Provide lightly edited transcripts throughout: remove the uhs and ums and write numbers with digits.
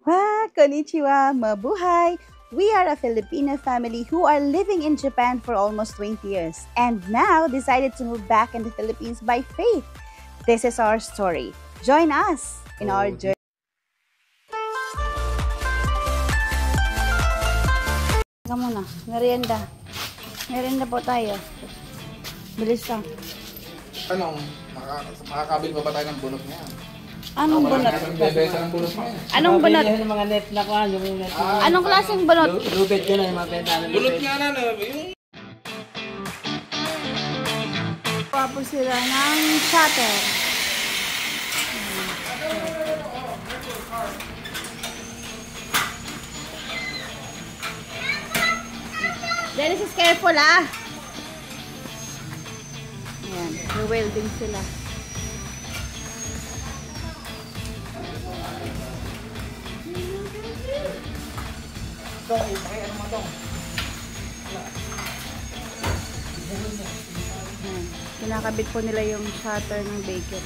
Konnichiwa, mabuhay! We are a Filipino family who are living in Japan for almost 20 years and now decided to move back in the Philippines by faith. This is our story. Join us in our journey. Teka muna, merienda. Merienda po tayo. Bilis lang. Anong, makakabil pa ba tayo ng bunot niya? Anong bunot? Anong bunot? Yung mga net na kuhan, yung net. Anong klaseng bunot? Lubid yun, yung mga benta ng lubid. Bunot nga na, yung... Po sila ng shutter. Dennis is careful ah. Ayan, welding sila. Kinakabit po nila yung shutter ng bakery.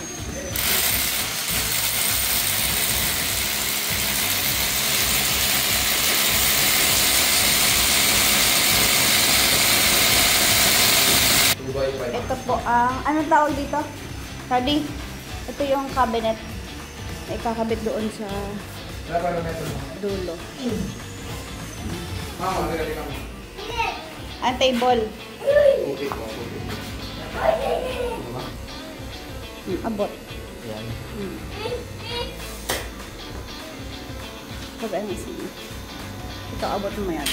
Ito po ang, anong tawag dito? Ready? Ito yung cabinet. Ikakabit doon sa dulo. Ang table. Abot. Yan. Pag ano sige. Ito abot mo yan.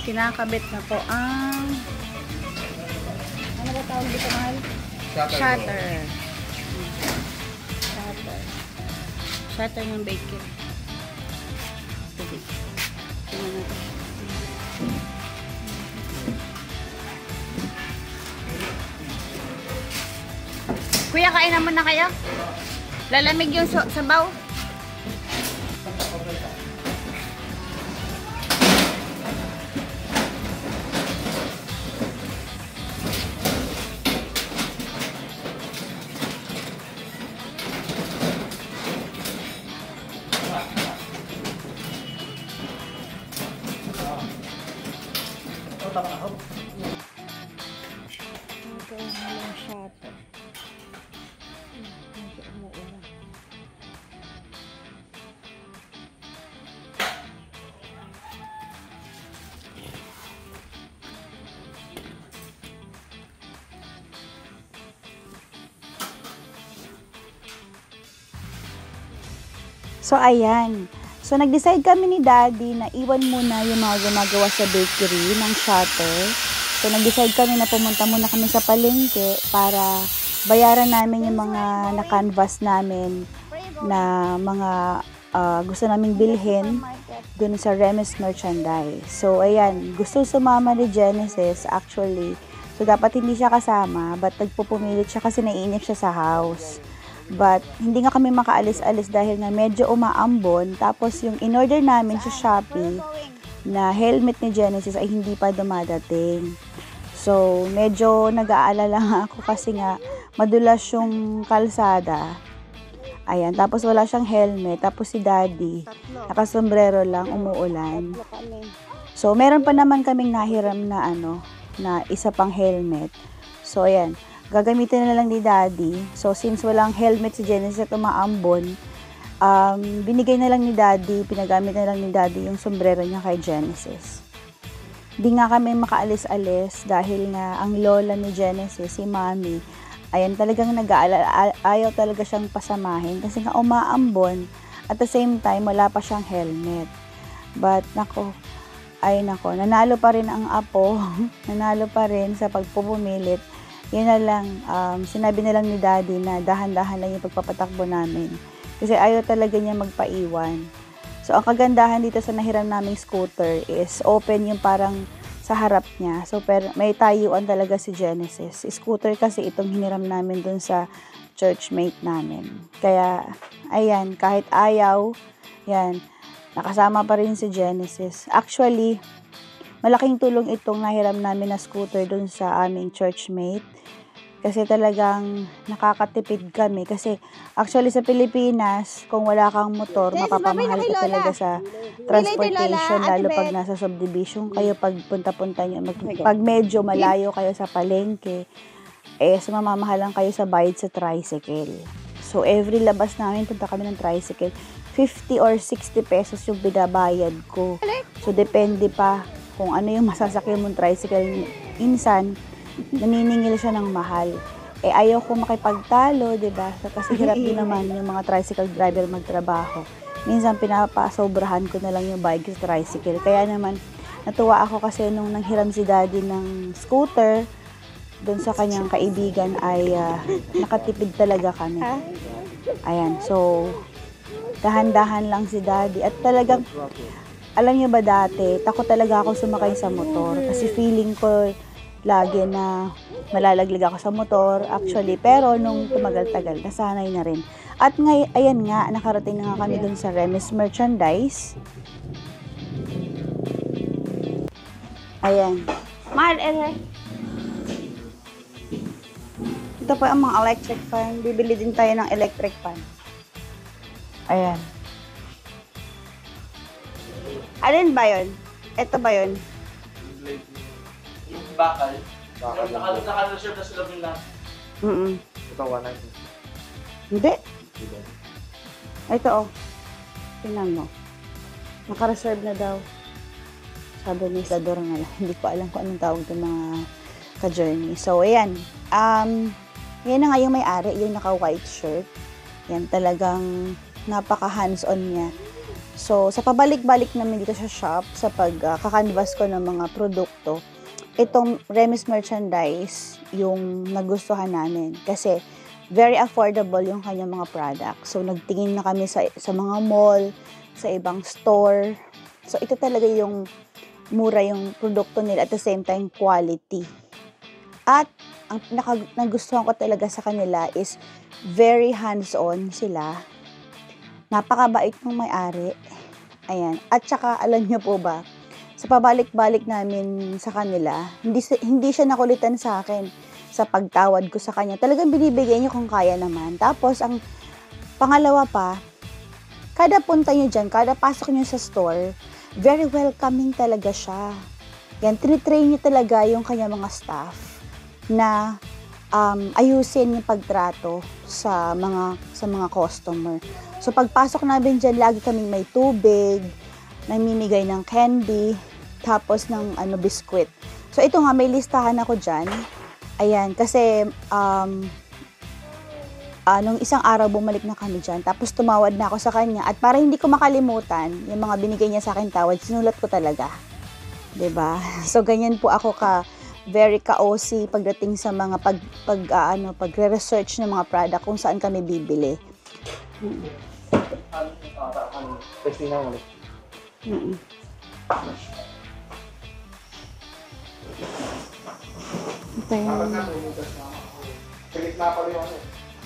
Kinakabit na po ang ano ba tawag dito mahal? Shutter. Shutter ng bakery. Sige. Tingnan natin. Kuya, kainan mo na kayo? Lalamig yung sabaw. So, ayan. So, nag-decide kami ni Daddy na iwan muna yung mga gumagawa sa bakery ng shutter. So, nag-decide kami na pumunta muna kami sa palengke para bayaran namin yung mga na-canvas namin na mga gusto naming bilhin dun sa Remis Merchandise. So, ayan. Gusto sumama ni Genesis actually. So, dapat hindi siya kasama but nagpupumilit siya kasi naiinip siya sa house. But, hindi nga kami makaalis-alis dahil nga medyo umaambon. Tapos, yung in-order namin sa Shopee na helmet ni Genesis ay hindi pa dumadating. So, medyo nag-aalala ako kasi nga madulas yung kalsada. Ayan, tapos wala siyang helmet. Tapos si Daddy, nakasombrero lang, umuulan. So, meron pa naman kaming nahiram na na isa pang helmet. So, ayan. Gagamitin na lang ni Daddy. So, since walang helmet si Genesis at umaambon, binigay na lang ni Daddy, pinagamit na lang ni Daddy yung sombrero niya kay Genesis. Di nga kami makaalis-alis dahil nga ang lola ni Genesis, si Mami, ayan talagang ayaw talaga siyang pasamahin kasi nga umaambon at the same time wala pa siyang helmet. But, nako, nanalo pa rin ang apo, nanalo pa rin sa pagpupumilit. Yun na lang, sinabi na lang ni Daddy na dahan-dahan lang yung pagpapatakbo namin. Kasi ayaw talaga niya magpaiwan. So, ang kagandahan dito sa nahiram naming scooter is open yung parang sa harap niya. So, pero may tayuan talaga si Genesis. Scooter kasi itong hiniram namin dun sa churchmate namin. Kaya, ayan, kahit ayaw, yan, nakasama pa rin si Genesis. Actually, malaking tulong itong nahiram namin na scooter dun sa aming churchmate. Kasi talagang nakakatipid kami. Kasi actually sa Pilipinas, kung wala kang motor, mapapamahal ka talaga sa transportation, lalo pag nasa subdivision kayo, pag punta-punta nyo, pag medyo malayo kayo sa palengke, sumamamahalan kayo sa bayad sa tricycle. So every labas namin, punta kami ng tricycle, 50 or 60 pesos yung binabayad ko. So depende pa kung ano yung masasakyan mong tricycle. Minsan, naniningil siya ng mahal. Ayaw ko makipagtalo, diba? Kasi hirap din naman yung mga tricycle driver magtrabaho. Minsan, pinapasobrahan ko na lang yung bike sa tricycle. Kaya naman, natuwa ako kasi nung nanghiram si daddy ng scooter, doon sa kanyang kaibigan ay nakatipid talaga kami. Ayan, so, dahan-dahan lang si daddy. At talagang, alam niyo ba dati, takot talaga ako sumakay sa motor. Kasi feeling ko lagi na malalaglag ako sa motor. Actually, pero nung tumagal-tagal, nasanay na rin. At ayan nga, nakarating na nga kami dun sa Remis Merchandise. Ayan. Ito po ang mga electric fan. Bibili din tayo ng electric fan. Ayan. Alin ba yun? Ito ba yun? Yung bakal. Naka-reserve na sila nila. Ito, 190. Hindi. Ito oh. Tingnan mo. Naka-reserve na daw. Sabi ni Isadora nga lang. Hindi ko alam kung anong tawag ng mga ka-journey. So, ayan. Yan na nga yung may-ari. Yung naka-white shirt. Yan talagang napaka-hands-on niya. So, sa pabalik-balik namin dito sa shop, sa pagkakanvas ko ng mga produkto, itong Remis Merchandise yung nagustuhan namin. Kasi, very affordable yung kanyang mga product. So, nagtingin na kami sa mga mall, sa ibang store. So, ito talaga yung mura yung produkto nila at the same time quality. At, ang nagustuhan ko talaga sa kanila is very hands-on sila. Napakabait ng may-ari. Ayan. At saka, alam niyo po ba, sa pabalik-balik namin sa kanila, hindi siya nakulitan sa akin sa pagtawad ko sa kanya. Talagang binibigay niya kung kaya naman. Tapos, ang pangalawa pa, kada punta niyo dyan, kada pasok niyo sa store, very welcoming talaga siya. Yan, tinitrain niya talaga yung kanya mga staff na ayusin yung pagtrato sa mga customer. So, pagpasok namin dyan, lagi kaming may tubig, namimigay ng candy, tapos ng biskwit. So, ito nga, may listahan ako dyan. Ayan, kasi nung isang araw bumalik na kami dyan, tapos tumawad na ako sa kanya. At para hindi ko makalimutan, yung mga binigay niya sa akin tawad, sinulat ko talaga. 'Di ba? So, ganyan po ako very ka-OC pagdating sa mga pagre-research ng mga product kung saan kami bibili. Testing na ulit. Ito yun. Sa gitna pala yung ano.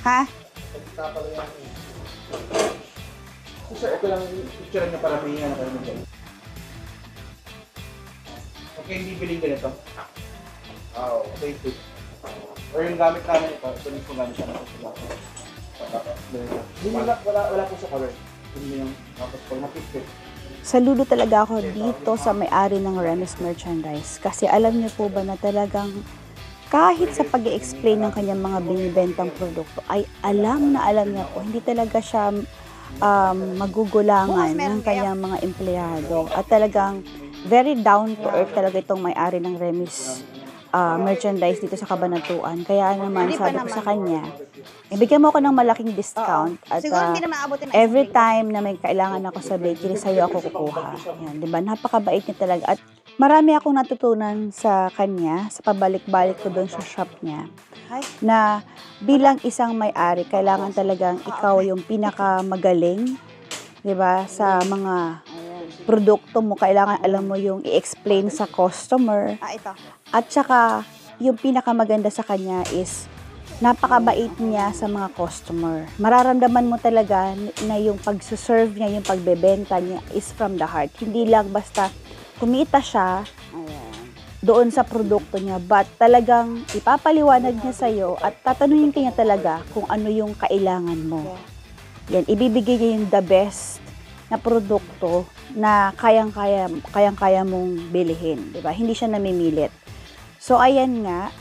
Ha? Sa gitna pala yung ano. So, sir, ito lang picture niya para may ano kayo nito. Okay, hindi biling ganito. Okay, good. Or yung gamit namin ito, ito yung gamit siya na ito. Wala po sa color. Hindi yung tapos pag mapicture. Saludo talaga ako dito sa may-ari ng Remis Merchandise. Kasi alam niyo po ba na talagang kahit sa pag-i-explain ng kanyang mga binibentang produkto, ay alam niya po. Hindi talaga siya magugulangan ng kanyang mga empleyado. At talagang very down to earth talaga itong may-ari ng Remis Merchandise dito sa Cabanatuan. Kaya naman, sabi ko sa kanya, ibigyan mo ako ng malaking discount at every time na may kailangan ako sa bakery, sa'yo ako kukuha. Yan, diba? Napakabait niya talaga. At marami akong natutunan sa kanya, sa pabalik-balik ko doon sa shop niya, na bilang isang may-ari, kailangan talagang ikaw yung pinakamagaling, diba? Sa mga produkto mo, kailangan alam mo yung i-explain sa customer. At saka, yung pinakamaganda sa kanya is napakabait niya sa mga customer. Mararamdaman mo talaga na yung pag-serve niya, yung pagbebenta niya is from the heart. Hindi lang basta kumita siya doon sa produkto niya, but talagang ipapaliwanag niya sa'yo at tatanungin ka niya talaga kung ano yung kailangan mo. Yan, ibibigay niya yung the best na produkto na kayang-kaya mong bilihin, di ba? Hindi siya namimilit. So, ayan nga.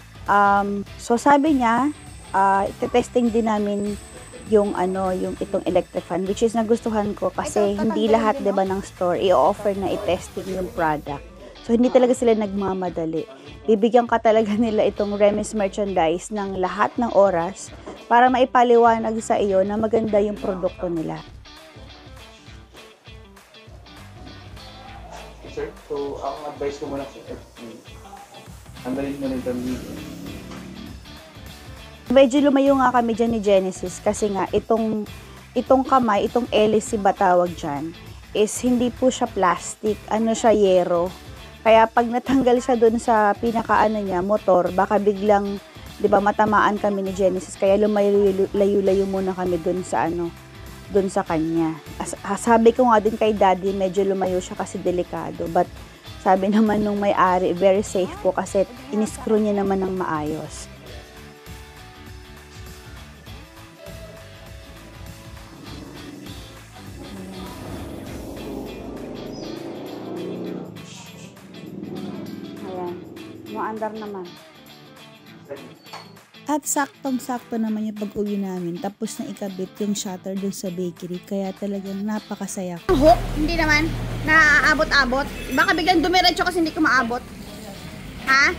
So, sabi niya, testing din namin yung itong electric fan, which is nagustuhan ko kasi hindi lahat, di ba, ng store i-offer na i-testing yung product. So, hindi talaga sila nagmamadali. Bibigyan ka talaga nila itong Remis merchandise ng lahat ng oras para maipaliwanag sa iyo na maganda yung produkto nila. Sir, so ang advice ko muna sir, tanggalin mo na yung Medyo lumayo nga kami dyan ni Genesis kasi nga itong kamay, itong hélice ba tawag dyan, is hindi po siya plastic, ano siya, yero. Kaya pag natanggal siya dun sa pinakaano niya, motor, baka biglang, di ba, matamaan kami ni Genesis. Kaya lumayo-layo muna kami dun sa kanya. Sabi ko nga din kay Daddy, medyo lumayo siya kasi delikado. But sabi naman nung may-ari, very safe po kasi in-screw niya naman ng maayos. Maandar naman. At saktong-sakto naman yung pag-uwi namin. Tapos na ikabit yung shutter dun sa bakery. Kaya talagang napakasaya. Hook, hindi naman. Naaabot-abot. Baka biglang dumiretso kasi hindi ko maabot. Ha?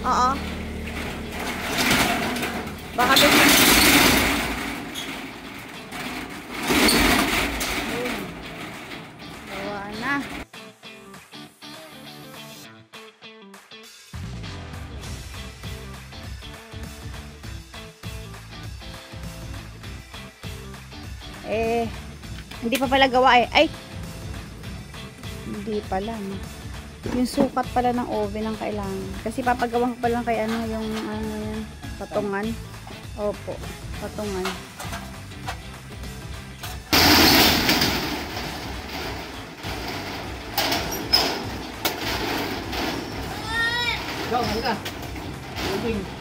Oo. Baka biglang... Gawa na. Hindi pa pala gawa eh. Ay! Hindi pala, no? Yung sukat pala ng oven ang kailangan. Kasi papagawang ko pa lang kay yung yan, patungan. Opo, patungan. Go, halika. Moving.